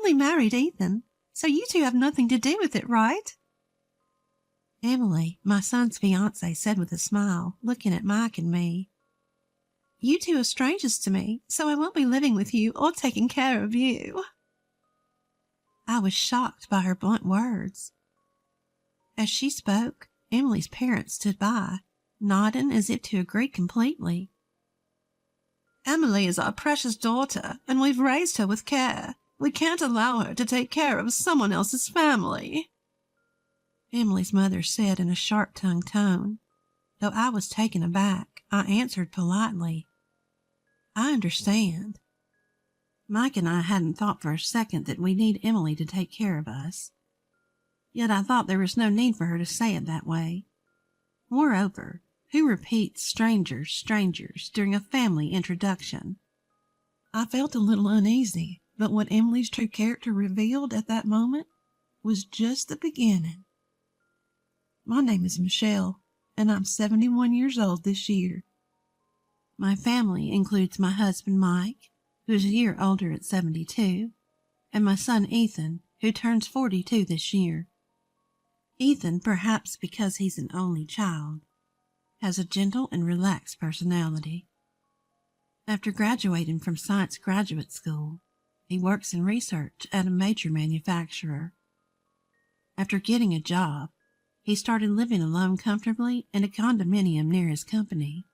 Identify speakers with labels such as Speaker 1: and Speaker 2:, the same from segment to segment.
Speaker 1: Emily married Ethan, so you two have nothing to do with it, right? Emily, my son's fiancée, said with a smile, looking at Mike and me. You two are strangers to me, so I won't be living with you or taking care of you. I was shocked by her blunt words. As she spoke, Emily's parents stood by, nodding as if to agree completely. Emily is our precious daughter, and we've raised her with care. We can't allow her to take care of someone else's family, Emily's mother said in a sharp-tongued tone. Though I was taken aback, I answered politely, I understand. Mike and I hadn't thought for a second that we need Emily to take care of us. Yet I thought there was no need for her to say it that way. Moreover, who repeats strangers during a family introduction? I felt a little uneasy, but what Emily's true character revealed at that moment was just the beginning. My name is Michelle, and I'm 71 years old this year. My family includes my husband Mike, who is a year older at 72, and my son Ethan, who turns 42 this year. Ethan, perhaps because he's an only child, has a gentle and relaxed personality. After graduating from science graduate school, he works in research at a major manufacturer. After getting a job, he started living alone comfortably in a condominium near his company.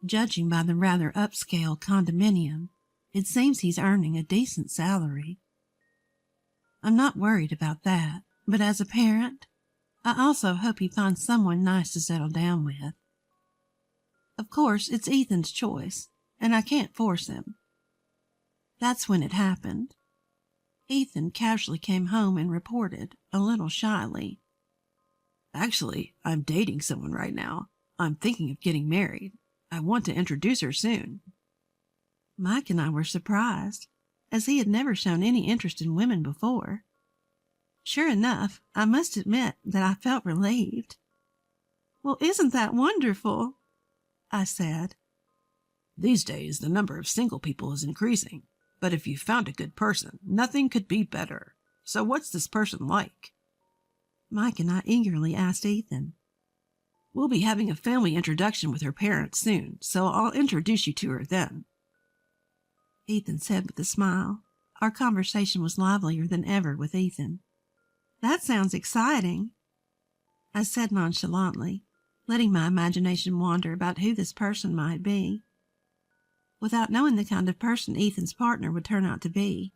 Speaker 1: Judging by the rather upscale condominium, it seems he's earning a decent salary. I'm not worried about that, but as a parent, I also hope he finds someone nice to settle down with. Of course, it's Ethan's choice, and I can't force him. That's when it happened. Ethan casually came home and reported, a little shyly, Actually, I'm dating someone right now. I'm thinking of getting married. I want to introduce her soon. Mike and I were surprised, as he had never shown any interest in women before. Sure enough, I must admit that I felt relieved. Well, isn't that wonderful? I said. These days, the number of single people is increasing, but if you found a good person, nothing could be better. So what's this person like? Mike and I eagerly asked Ethan. We'll be having a family introduction with her parents soon, so I'll introduce you to her then. Ethan said with a smile. Our conversation was livelier than ever with Ethan. That sounds exciting, I said nonchalantly, letting my imagination wander about who this person might be, without knowing the kind of person Ethan's partner would turn out to be.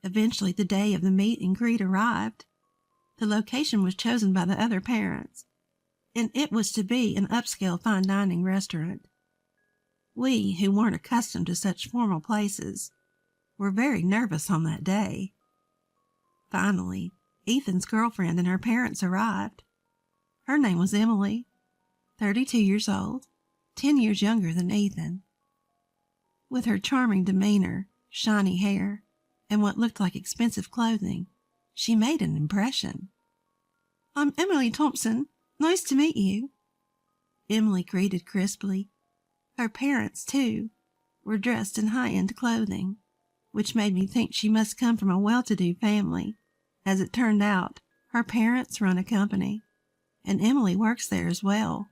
Speaker 1: Eventually, the day of the meet and greet arrived. The location was chosen by the other parents, and it was to be an upscale fine dining restaurant. We, who weren't accustomed to such formal places, were very nervous on that day. Finally, Ethan's girlfriend and her parents arrived. Her name was Emily, 32 years old, 10 years younger than Ethan. With her charming demeanor, shiny hair, and what looked like expensive clothing, she made an impression. I'm Emily Thompson. Nice to meet you, Emily greeted crisply. Her parents, too, were dressed in high-end clothing, which made me think she must come from a well-to-do family. As it turned out, her parents run a company, and Emily works there as well.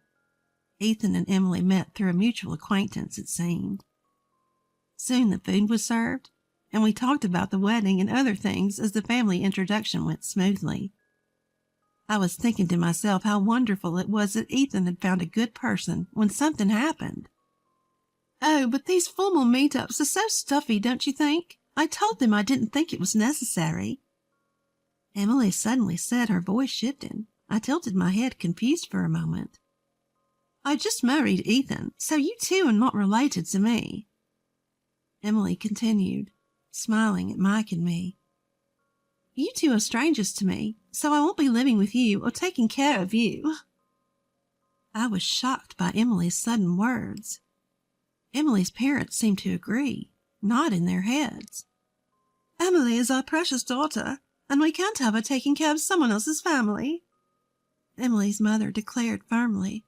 Speaker 1: Ethan and Emily met through a mutual acquaintance, it seemed. Soon the food was served, and we talked about the wedding and other things as the family introduction went smoothly. I was thinking to myself how wonderful it was that Ethan had found a good person when something happened. Oh, but these formal meetups are so stuffy, don't you think? I told them I didn't think it was necessary. Emily suddenly said, her voice shifting. I tilted my head, confused for a moment. I just married Ethan, so you two are not related to me, Emily continued, smiling at Mike and me. You two are strangers to me, so I won't be living with you or taking care of you. I was shocked by Emily's sudden words. Emily's parents seemed to agree, nodding their heads. Emily is our precious daughter, and we can't have her taking care of someone else's family, Emily's mother declared firmly.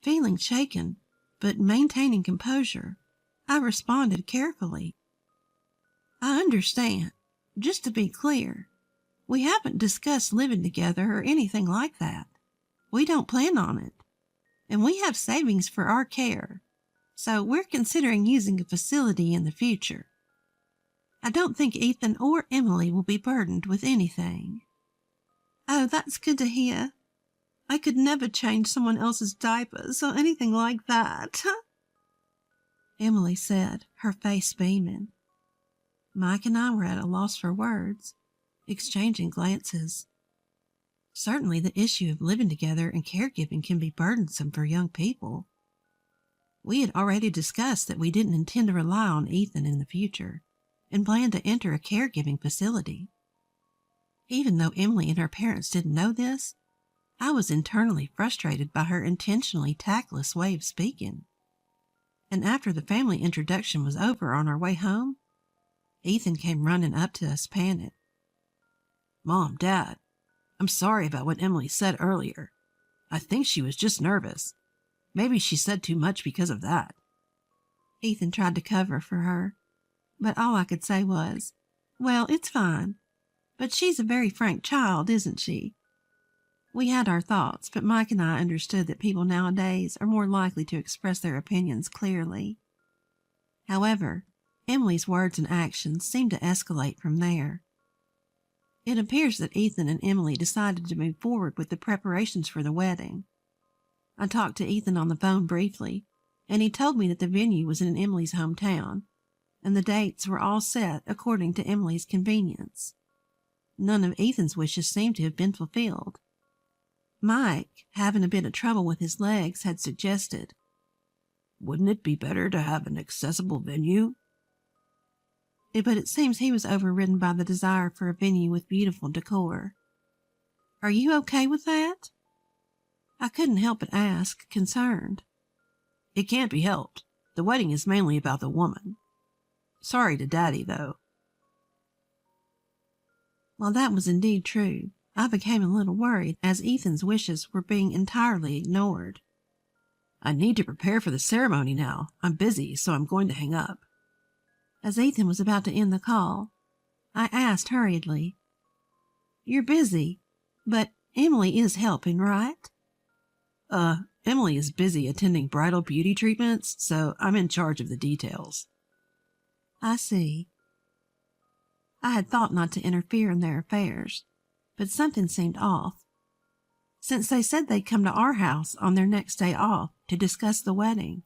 Speaker 1: Feeling shaken, but maintaining composure, I responded carefully. I understand. Just to be clear, we haven't discussed living together or anything like that. We don't plan on it. And we have savings for our care, so we're considering using a facility in the future. I don't think Ethan or Emily will be burdened with anything. Oh, that's good to hear. I could never change someone else's diapers or anything like that, Emily said, her face beaming. Mike and I were at a loss for words, exchanging glances. Certainly the issue of living together and caregiving can be burdensome for young people. We had already discussed that we didn't intend to rely on Ethan in the future and planned to enter a caregiving facility. Even though Emily and her parents didn't know this, I was internally frustrated by her intentionally tactless way of speaking. And after the family introduction was over on our way home, Ethan came running up to us panicked. Mom, Dad, I'm sorry about what Emily said earlier. I think she was just nervous. Maybe she said too much because of that. Ethan tried to cover for her, but all I could say was, well, it's fine. But she's a very frank child, isn't she? We had our thoughts, but Mike and I understood that people nowadays are more likely to express their opinions clearly. However, Emily's words and actions seemed to escalate from there. It appears that Ethan and Emily decided to move forward with the preparations for the wedding. I talked to Ethan on the phone briefly, and he told me that the venue was in Emily's hometown, and the dates were all set according to Emily's convenience. None of Ethan's wishes seemed to have been fulfilled. Mike, having a bit of trouble with his legs, had suggested, "Wouldn't it be better to have an accessible venue?" But it seems he was overridden by the desire for a venue with beautiful decor. Are you okay with that? I couldn't help but ask, concerned. It can't be helped. The wedding is mainly about the woman. Sorry to Daddy, though. While that was indeed true, I became a little worried as Ethan's wishes were being entirely ignored. I need to prepare for the ceremony now. I'm busy, so I'm going to hang up. As Ethan was about to end the call, I asked hurriedly, You're busy, but Emily is helping, right? Emily is busy attending bridal beauty treatments, so I'm in charge of the details. I see. I had thought not to interfere in their affairs, but something seemed off. Since they said they'd come to our house on their next day off to discuss the wedding,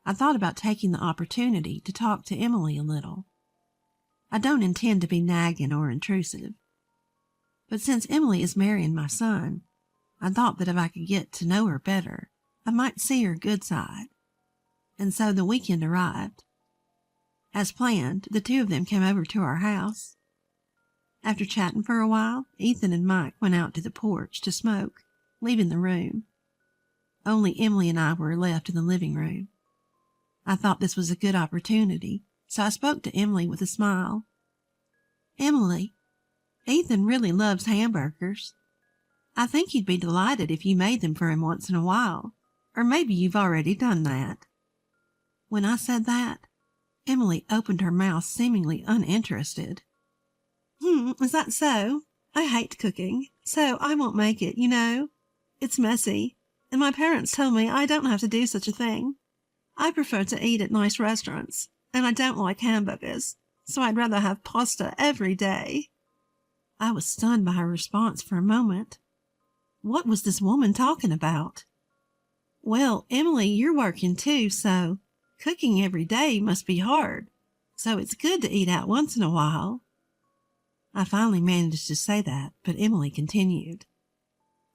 Speaker 1: I thought about taking the opportunity to talk to Emily a little. I don't intend to be nagging or intrusive, but since Emily is marrying my son, I thought that if I could get to know her better, I might see her good side. And so the weekend arrived. As planned, the two of them came over to our house. After chatting for a while, Ethan and Mike went out to the porch to smoke, leaving the room. Only Emily and I were left in the living room. I thought this was a good opportunity, so I spoke to Emily with a smile. Emily, Ethan really loves hamburgers. I think he'd be delighted if you made them for him once in a while, or maybe you've already done that. When I said that, Emily opened her mouth seemingly uninterested. Is that so? I hate cooking, so I won't make it, you know. It's messy, and my parents told me I don't have to do such a thing. I prefer to eat at nice restaurants, and I don't like hamburgers, so I'd rather have pasta every day. I was stunned by her response for a moment. What was this woman talking about? Well, Emily, you're working too, so cooking every day must be hard, so it's good to eat out once in a while. I finally managed to say that, but Emily continued.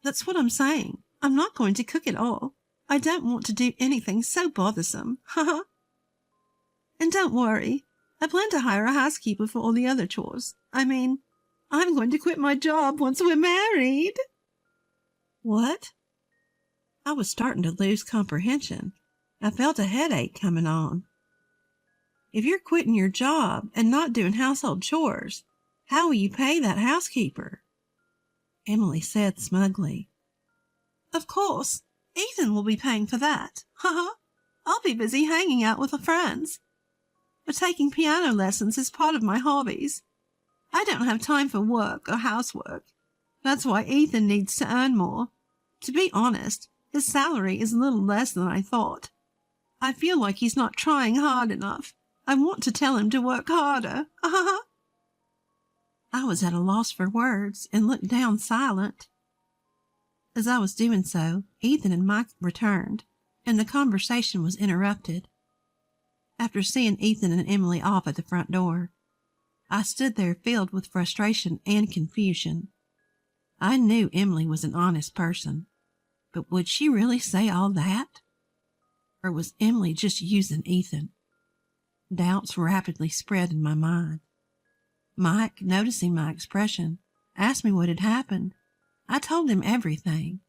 Speaker 1: That's what I'm saying. I'm not going to cook at all. I don't want to do anything so bothersome. And don't worry. I plan to hire a housekeeper for all the other chores. I mean, I'm going to quit my job once we're married. What? I was starting to lose comprehension. I felt a headache coming on. If you're quitting your job and not doing household chores, how will you pay that housekeeper? Emily said smugly. Of course, Ethan will be paying for that. I'll be busy hanging out with the friends. but taking piano lessons is part of my hobbies. I don't have time for work or housework. That's why Ethan needs to earn more. To be honest, his salary is a little less than I thought. I feel like he's not trying hard enough. I want to tell him to work harder. I was at a loss for words and looked down silent. As I was doing so, Ethan and Mike returned, and the conversation was interrupted. After seeing Ethan and Emily off at the front door, I stood there filled with frustration and confusion. I knew Emily was an honest person, but would she really say all that? Or was Emily just using Ethan? Doubts rapidly spread in my mind. Mike, noticing my expression, asked me what had happened. I told him everything.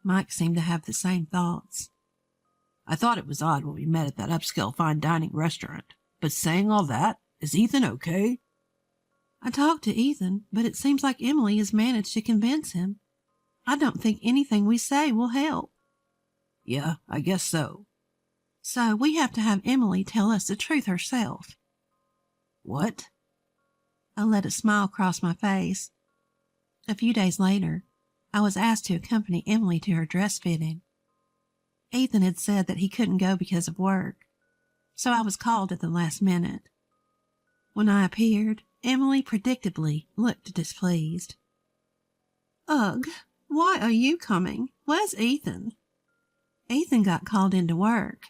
Speaker 1: Mike seemed to have the same thoughts.
Speaker 2: I thought it was odd when we met at that upscale fine dining restaurant, but saying all that, is Ethan okay?
Speaker 1: I talked to Ethan, but it seems like Emily has managed to convince him. I don't think anything we say will help.
Speaker 2: Yeah, I guess so.
Speaker 1: So we have to have Emily tell us the truth herself.
Speaker 2: What?
Speaker 1: I let a smile cross my face. A few days later, I was asked to accompany Emily to her dress fitting. Ethan had said that he couldn't go because of work, so I was called at the last minute. When I appeared, Emily predictably looked displeased. Ugh, why are you coming? Where's Ethan? Ethan got called into work.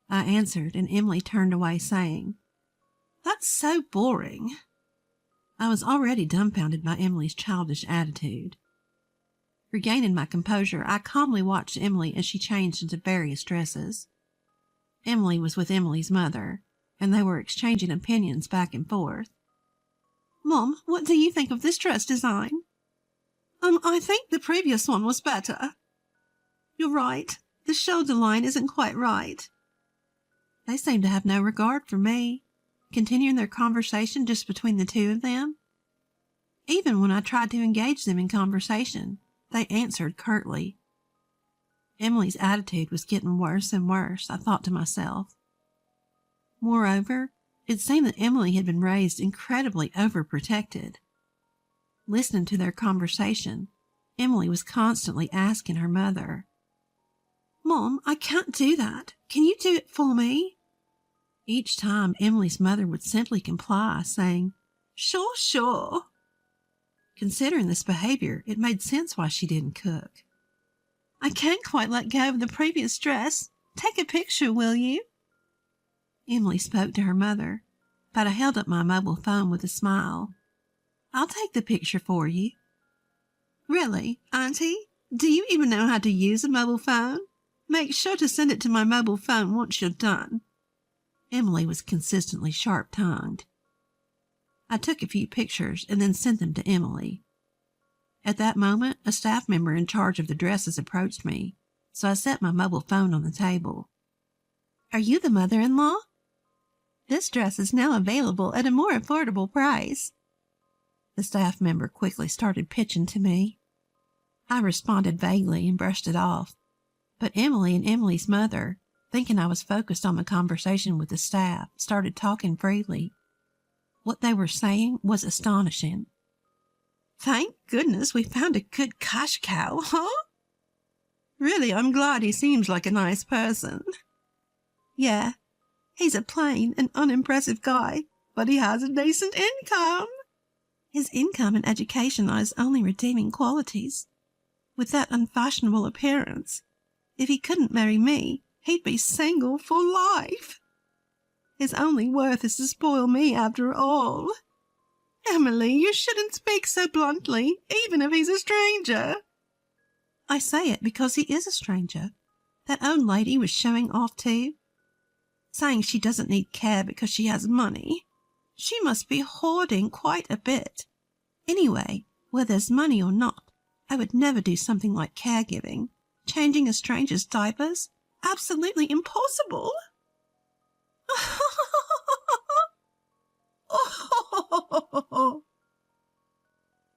Speaker 1: I answered, and Emily turned away, saying, That's so boring. I was already dumbfounded by Emily's childish attitude. Regaining my composure, I calmly watched Emily as she changed into various dresses. Emily was with Emily's mother, and they were exchanging opinions back and forth. Mom, what do you think of this dress design? I think the previous one was better. You're right. The shoulder line isn't quite right. They seemed to have no regard for me, continuing their conversation just between the two of them. Even when I tried to engage them in conversation, they answered curtly. Emily's attitude was getting worse and worse, I thought to myself. Moreover, it seemed that Emily had been raised incredibly overprotected. Listening to their conversation, Emily was constantly asking her mother, Mom, I can't do that. Can you do it for me? Each time, Emily's mother would simply comply, saying, Sure, sure. Considering this behavior, it made sense why she didn't cook. I can't quite let go of the previous dress. Take a picture, will you? Emily spoke to her mother, but I held up my mobile phone with a smile. I'll take the picture for you. Really, Auntie? Do you even know how to use a mobile phone? Make sure to send it to my mobile phone once you're done. Emily was consistently sharp-tongued. I took a few pictures and then sent them to Emily. At that moment, a staff member in charge of the dresses approached me, so I set my mobile phone on the table. Are you the mother-in-law? This dress is now available at a more affordable price. The staff member quickly started pitching to me. I responded vaguely and brushed it off, but Emily and Emily's mother, thinking I was focused on the conversation with the staff, started talking freely. What they were saying was astonishing. Thank goodness we found a good cash cow, huh? Really, I'm glad he seems like a nice person. Yeah, he's a plain and unimpressive guy, but he has a decent income. His income and education are his only redeeming qualities. With that unfashionable appearance, if he couldn't marry me, he'd be single for life. His only worth is to spoil me after all. Emily, you shouldn't speak so bluntly, even if he's a stranger. I say it because he is a stranger. That old lady was showing off too, saying she doesn't need care because she has money. She must be hoarding quite a bit. Anyway, whether there's money or not, I would never do something like caregiving. Changing a stranger's diapers? Absolutely impossible.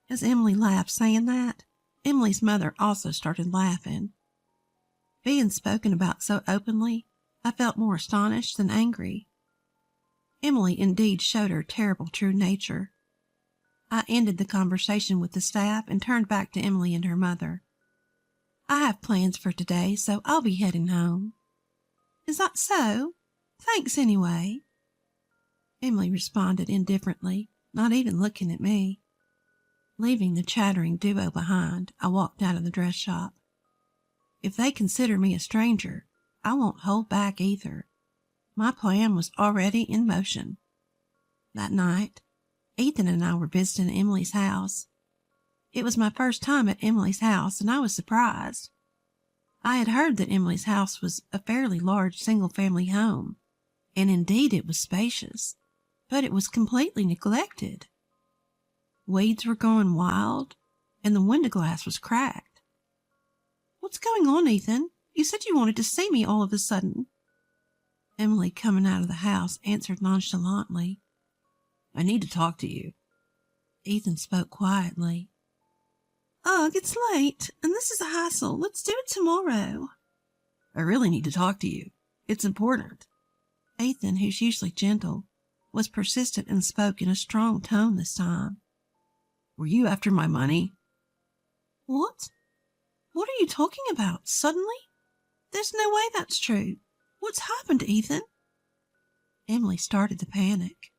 Speaker 1: As Emily laughed saying that, Emily's mother also started laughing. Being spoken about so openly, I felt more astonished than angry. Emily indeed showed her terrible true nature. I ended the conversation with the staff and turned back to Emily and her mother. I have plans for today, so I'll be heading home. Is that so? Thanks anyway. Emily responded indifferently, not even looking at me. Leaving the chattering duo behind, I walked out of the dress shop. If they consider me a stranger, I won't hold back either. My plan was already in motion. That night, Ethan and I were visiting Emily's house. It was my first time at Emily's house, and I was surprised. I had heard that Emily's house was a fairly large single-family home, and indeed it was spacious, but it was completely neglected. Weeds were going wild, and the window glass was cracked. What's going on, Ethan? You said you wanted to see me all of a sudden. Emily, coming out of the house, answered nonchalantly.
Speaker 2: I need to talk to you.
Speaker 1: Ethan spoke quietly. Ugh, it's late, and this is a hassle. Let's do it tomorrow.
Speaker 2: I really need to talk to you. It's important.
Speaker 1: Ethan, who's usually gentle, was persistent and spoke in a strong tone this time.
Speaker 2: Were you after my money?
Speaker 1: What? What are you talking about? Suddenly? There's no way that's true. What's happened, Ethan? Emily started to panic.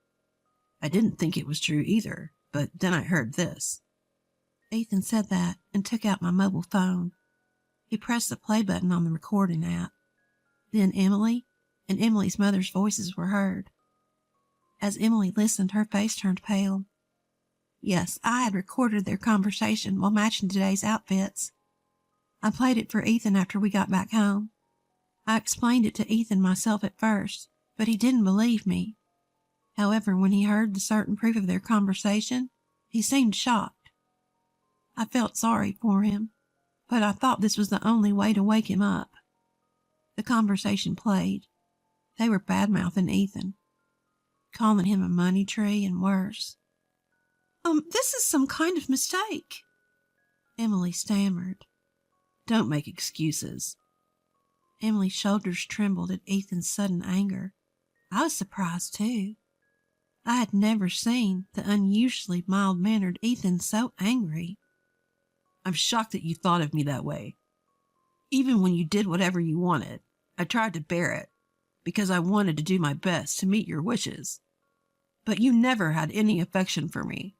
Speaker 2: I didn't think it was true either, but then I heard this.
Speaker 1: Ethan said that and took out my mobile phone. He pressed the play button on the recording app. Then Emily and Emily's mother's voices were heard. As Emily listened, her face turned pale. Yes, I had recorded their conversation while matching today's outfits. I played it for Ethan after we got back home. I explained it to Ethan myself at first, but he didn't believe me. However, when he heard the certain proof of their conversation, he seemed shocked. I felt sorry for him, but I thought this was the only way to wake him up. The conversation played. They were bad-mouthing Ethan, calling him a money tree and worse. This is some kind of mistake, Emily stammered.
Speaker 2: Don't make excuses.
Speaker 1: Emily's shoulders trembled at Ethan's sudden anger. I was surprised, too. I had never seen the unusually mild-mannered Ethan so angry.
Speaker 2: I'm shocked that you thought of me that way. Even when you did whatever you wanted, I tried to bear it, because I wanted to do my best to meet your wishes. But you never had any affection for me.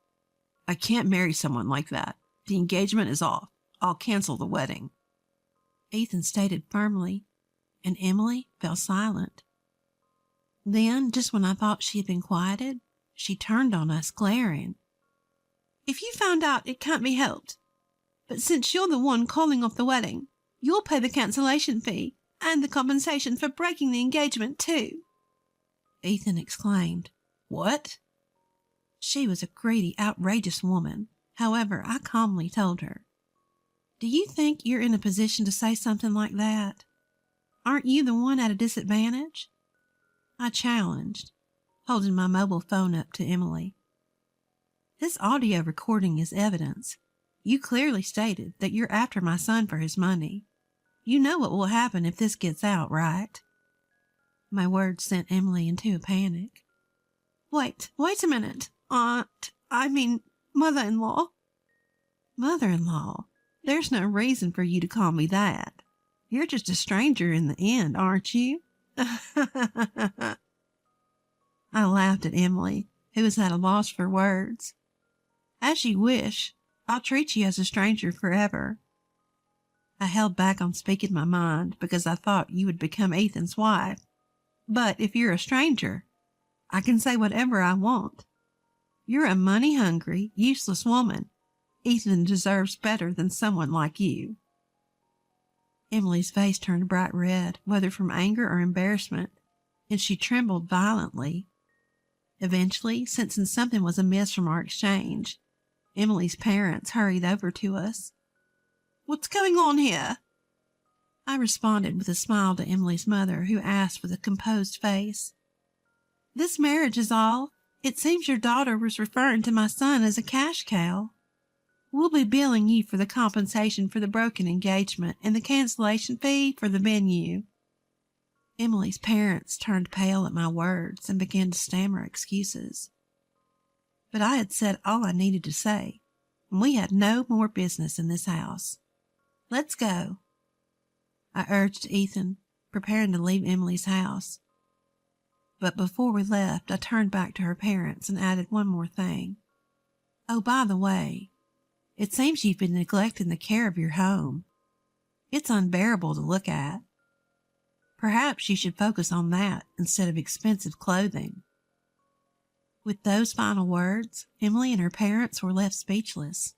Speaker 2: I can't marry someone like that. The engagement is off. I'll cancel the wedding.
Speaker 1: Ethan stated firmly, and Emily fell silent. Then, just when I thought she had been quieted, she turned on us, glaring. If you found out, it can't be helped. But since you're the one calling off the wedding, you'll pay the cancellation fee and the compensation for breaking the engagement, too. Ethan exclaimed.
Speaker 2: What?
Speaker 1: She was a greedy, outrageous woman. However, I calmly told her, Do you think you're in a position to say something like that? Aren't you the one at a disadvantage? I challenged, holding my mobile phone up to Emily. This audio recording is evidence. You clearly stated that you're after my son for his money. You know what will happen if this gets out, right? My words sent Emily into a panic. Wait a minute. Mother-in-law. Mother-in-law? There's no reason for you to call me that. You're just a stranger in the end, aren't you? I laughed at Emily, who was at a loss for words. As you wish. I'll treat you as a stranger forever. I held back on speaking my mind because I thought you would become Ethan's wife. But if you're a stranger, I can say whatever I want. You're a money-hungry, useless woman. Ethan deserves better than someone like you. Emily's face turned bright red, whether from anger or embarrassment, and she trembled violently. Eventually, sensing something was amiss from our exchange, Emily's parents hurried over to us. What's going on here? I responded with a smile to Emily's mother, who asked with a composed face. This marriage is all. It seems your daughter was referring to my son as a cash cow. We'll be billing you for the compensation for the broken engagement and the cancellation fee for the venue. Emily's parents turned pale at my words and began to stammer excuses. But I had said all I needed to say, and we had no more business in this house. Let's go, I urged Ethan, preparing to leave Emily's house. But before we left, I turned back to her parents and added one more thing. Oh, by the way, it seems you've been neglecting the care of your home. It's unbearable to look at. Perhaps you should focus on that instead of expensive clothing. With those final words, Emily and her parents were left speechless.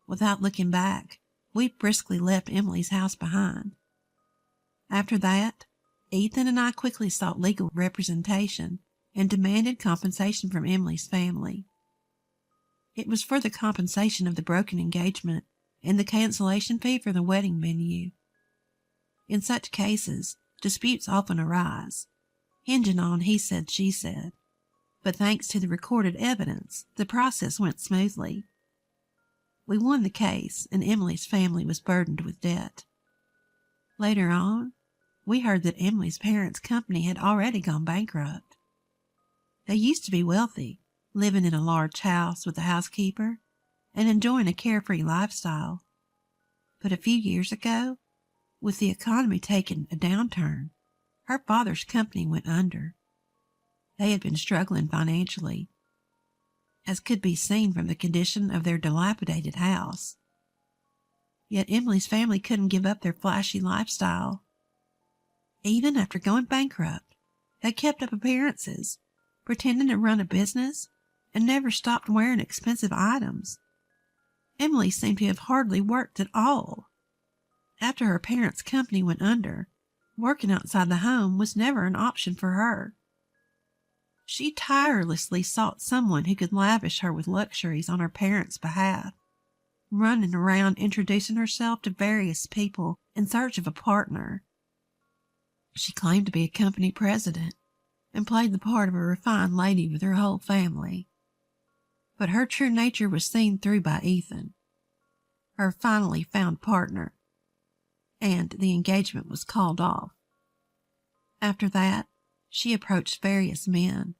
Speaker 1: Without looking back, we briskly left Emily's house behind. After that, Ethan and I quickly sought legal representation and demanded compensation from Emily's family. It was for the compensation of the broken engagement and the cancellation fee for the wedding venue. In such cases, disputes often arise, hinging on he said, she said. But thanks to the recorded evidence, the process went smoothly. We won the case, and Emily's family was burdened with debt. Later on, we heard that Emily's parents' company had already gone bankrupt. They used to be wealthy, living in a large house with a housekeeper and enjoying a carefree lifestyle. But a few years ago, with the economy taking a downturn, her father's company went under. They had been struggling financially, as could be seen from the condition of their dilapidated house. Yet Emily's family couldn't give up their flashy lifestyle. Even after going bankrupt, they kept up appearances, pretending to run a business, and never stopped wearing expensive items. Emily seemed to have hardly worked at all. After her parents' company went under, working outside the home was never an option for her. She tirelessly sought someone who could lavish her with luxuries on her parents' behalf, running around introducing herself to various people in search of a partner. She claimed to be a company president and played the part of a refined lady with her whole family. But her true nature was seen through by Ethan, her finally found partner, and the engagement was called off. After that, she approached various men,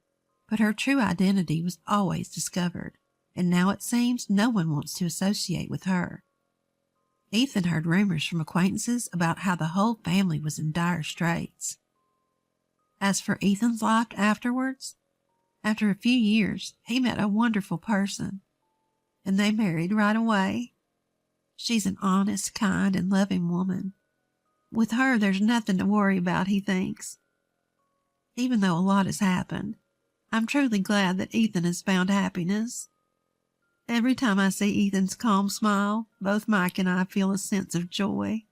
Speaker 1: but her true identity was always discovered, and now it seems no one wants to associate with her. Ethan heard rumors from acquaintances about how the whole family was in dire straits. As for Ethan's life afterwards, after a few years, he met a wonderful person, and they married right away. She's an honest, kind, and loving woman. With her, there's nothing to worry about, he thinks. Even though a lot has happened, I'm truly glad that Ethan has found happiness. Every time I see Ethan's calm smile, both Mike and I feel a sense of joy.